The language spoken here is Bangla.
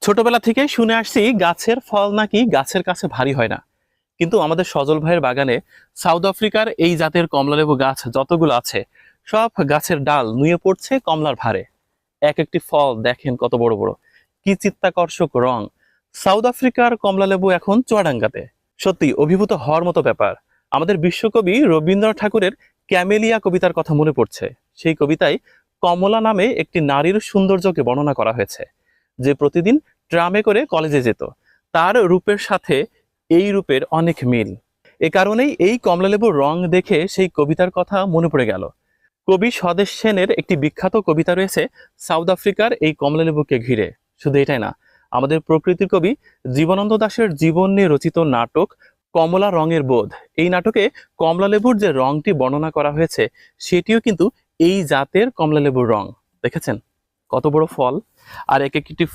ছোটবেলা থেকে শুনে আসছি গাছের ফল নাকি গাছের কাছে ভারী হয় না। কিন্তু আমাদের সজল ভাইয়ের বাগানে সাউথ আফ্রিকার এই জাতের কমলালেবু গাছ যতগুলো আছে, সব গাছের ডাল নুয়ে পড়ছে কমলার ভারে। এক একটি ফল দেখেন কত বড় বড়, কি চিত্তাকর্ষক রং। সাউথ আফ্রিকার কমলালেবু এখন চুয়াডাঙ্গাতে। সত্যি অভিভূত হওয়ার মতো ব্যাপার। আমাদের বিশ্বকবি রবীন্দ্রনাথ ঠাকুরের ক্যামেলিয়া কবিতার কথা মনে পড়ছে। সেই কবিতায় কমলা নামে একটি নারীর সৌন্দর্যকে বর্ণনা করা হয়েছে, যে প্রতিদিন ট্রামে করে কলেজে যেত। তার রূপের সাথে এই রূপের অনেক মিল। এ কারণেই এই কমলালেবুর রং দেখে সেই কবিতার কথা মনে পড়ে গেল। কবি স্বদেশ সেনের একটি বিখ্যাত কবিতা রয়েছে সাউথ আফ্রিকার এই কমলালেবুকে ঘিরে। শুধু এটাই না, আমাদের প্রকৃতির কবি জীবনানন্দ দাশের জীবন নিয়ে রচিত নাটক কমলা রঙের বোধ, এই নাটকে কমলালেবুর যে রংটি বর্ণনা করা হয়েছে সেটিও কিন্তু এই জাতের কমলালেবুর রং। দেখেছেন কত বড় ফল, আর এক একটি